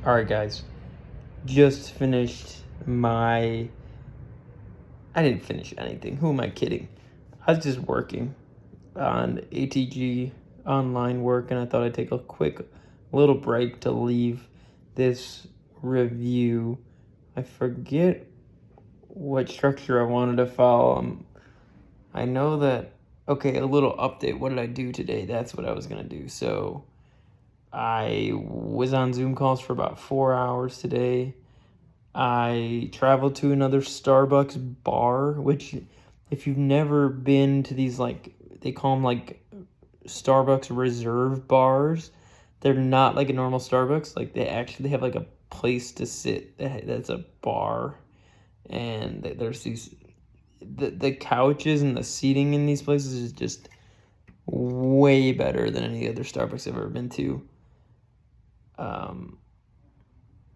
All right, guys. Just finished my. I didn't finish anything. Who am I kidding? I was just working on ATG online work, and I thought I'd take a quick little break to leave this review. I forget what structure I wanted to follow. I know that. Okay, a little update. What did I do today? That's what I was gonna do. So I was on Zoom calls for about 4 hours today. I traveled to another Starbucks bar, which, if you've never been to these, like, they call them like Starbucks reserve bars, they're not like a normal Starbucks. Like, they actually have like a place to sit that's a bar, and there's these, the couches and the seating in these places is just way better than any other Starbucks I've ever been to. Um,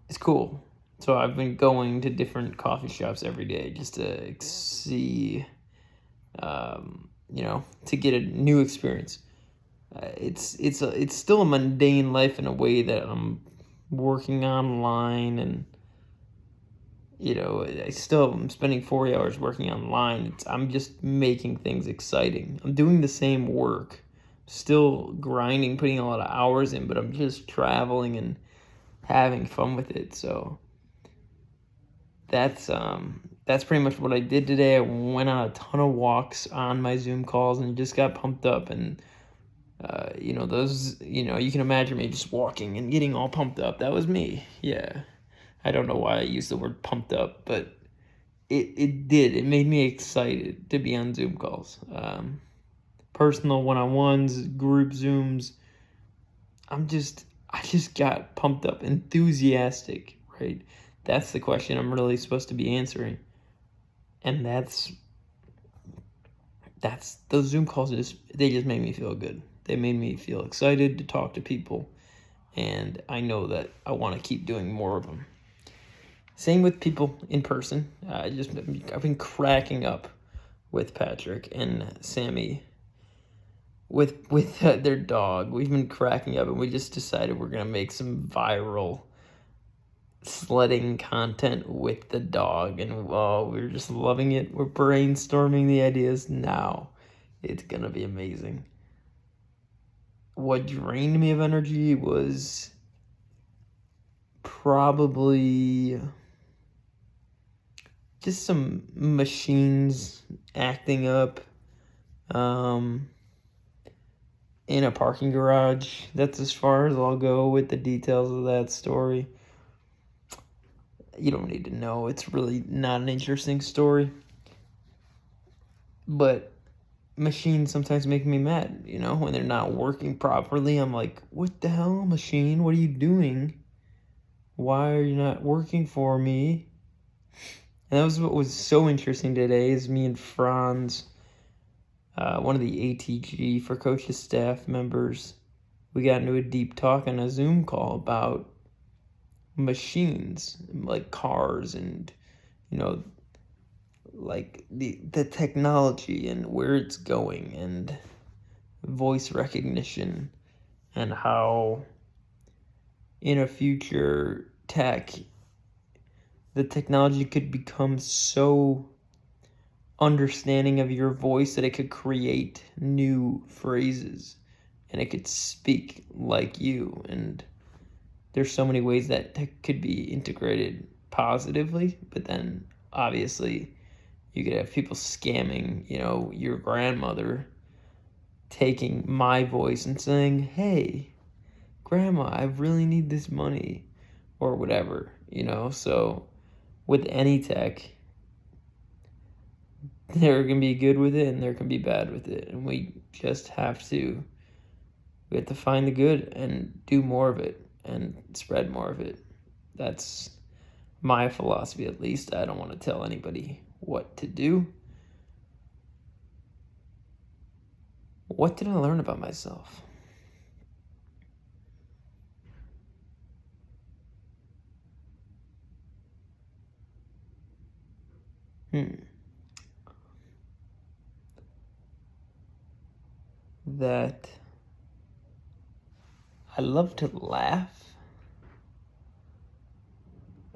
it's cool. So I've been going to different coffee shops every day just to see, to get a new experience. It's still a mundane life in a way that I'm working online, and I still am spending 40 hours working online. I'm just making things exciting. I'm doing the same work, still grinding, putting a lot of hours in, but I'm just traveling and having fun with it. So that's pretty much what I did today. I went on a ton of walks on my Zoom calls and just got pumped up. And those, you can imagine me just walking and getting all pumped up. That was me. Yeah, I don't know why I used the word pumped up, but it made me excited to be on Zoom calls. Personal one-on-ones, group Zooms. I just got pumped up, enthusiastic, right? That's the question I'm really supposed to be answering. And that's those Zoom calls they just made me feel good. They made me feel excited to talk to people, and I know that I want to keep doing more of them. Same with people in person. I've been cracking up with Patrick and Sammy with their dog. We've been cracking up, and we just decided we're gonna make some viral sledding content with the dog, and we're just loving it. We're brainstorming the ideas now. It's gonna be amazing. What drained me of energy was probably just some machines acting up in a parking garage. That's as far as I'll go with the details of that story. You don't need to know. It's really not an interesting story. But machines sometimes make me mad, when they're not working properly. I'm like, what the hell, machine? What are you doing? Why are you not working for me? And that was what was so interesting today, is me and Franz, one of the ATG for Coach's staff members, we got into a deep talk on a Zoom call about machines, like cars, and like the technology and where it's going, and voice recognition, and how in a future the technology could become so understanding of your voice that it could create new phrases and it could speak like you. And there's so many ways that could be integrated positively, but then obviously you could have people scamming, your grandmother, taking my voice and saying, "Hey, grandma, I really need this money," or whatever, So with any tech, there can be good with it and there can be bad with it. And we have to find the good and do more of it and spread more of it. That's my philosophy, at least. I don't want to tell anybody what to do. What did I learn about myself? That I love to laugh,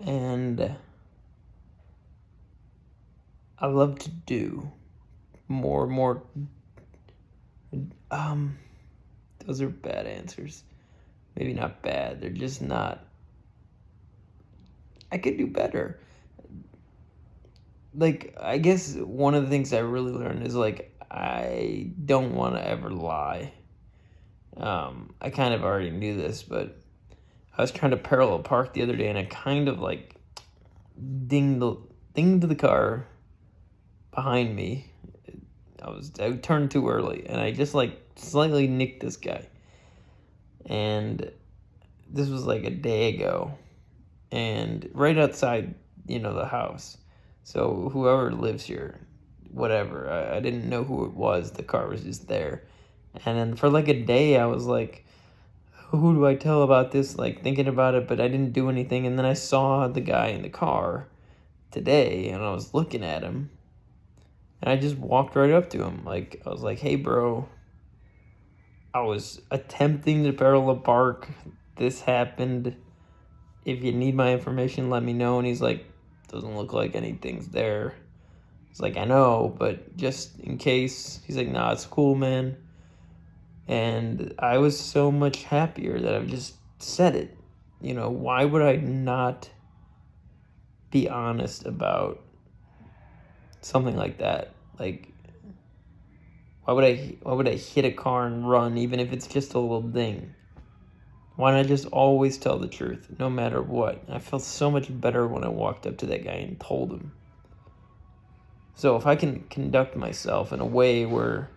and I love to do more. Those are bad answers. Maybe not bad, they're just not. I could do better. Like, I guess one of the things I really learned is, like, I don't want to ever lie. I kind of already knew this, but I was trying to parallel park the other day, and I kind of, like, dinged the car behind me. I turned too early, and I just, like, slightly nicked this guy. And this was, like, a day ago, and right outside, the house. So whoever lives here, whatever, I didn't know who it was. The car was just there. And then for like a day, I was like, who do I tell about this? Like, thinking about it, but I didn't do anything. And then I saw the guy in the car today, and I was looking at him, and I just walked right up to him. Like, I was like, hey, bro, I was attempting to parallel park. This happened. If you need my information, let me know. And he's like, doesn't look like anything's there. It's like, I know, but just in case. He's like, nah, it's cool, man. And I was so much happier that I've just said it. Why would I not be honest about something like that? Like, why would I hit a car and run, even if it's just a little ding? Why not just always tell the truth, no matter what? I felt so much better when I walked up to that guy and told him. So if I can conduct myself in a way where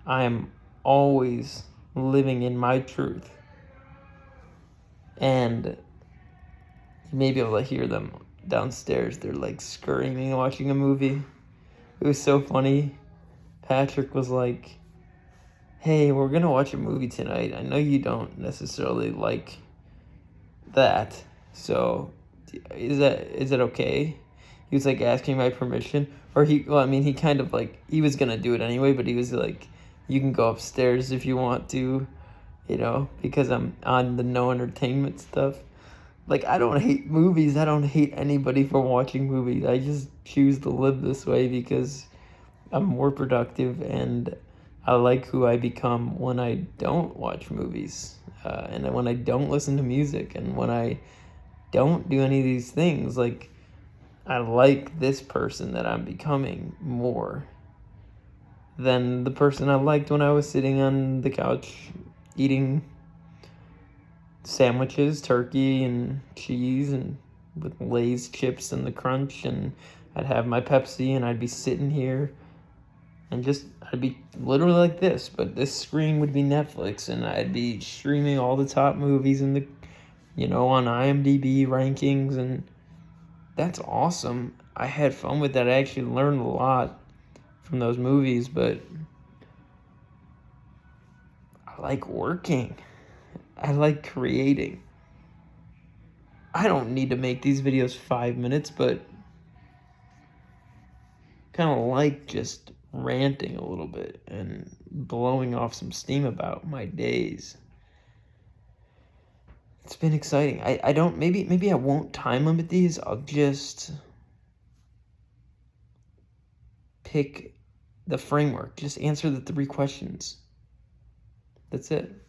I am always living in my truth, and you may be able to hear them downstairs, they're like screaming and watching a movie. It was so funny. Patrick was like, hey, we're gonna watch a movie tonight. I know you don't necessarily like that, so is that okay? He was like asking my permission, or he kind of like, he was gonna do it anyway, but he was like, you can go upstairs if you want to, because I'm on the no entertainment stuff. Like, I don't hate movies. I don't hate anybody for watching movies. I just choose to live this way because I'm more productive, and I like who I become when I don't watch movies, and when I don't listen to music, and when I don't do any of these things. Like, I like this person that I'm becoming more than the person I liked when I was sitting on the couch eating sandwiches, turkey and cheese, and with Lay's chips and the crunch, and I'd have my Pepsi, and I'd be sitting here, and I'd be literally like this, but this screen would be Netflix, and I'd be streaming all the top movies in the, on IMDb rankings, and that's awesome. I had fun with that. I actually learned a lot from those movies, but I like working. I like creating. I don't need to make these videos 5 minutes, but kind of like just ranting a little bit and blowing off some steam about my days. It's been exciting. I don't, maybe I won't time limit these. I'll just pick the framework. Just answer the 3 questions. That's it.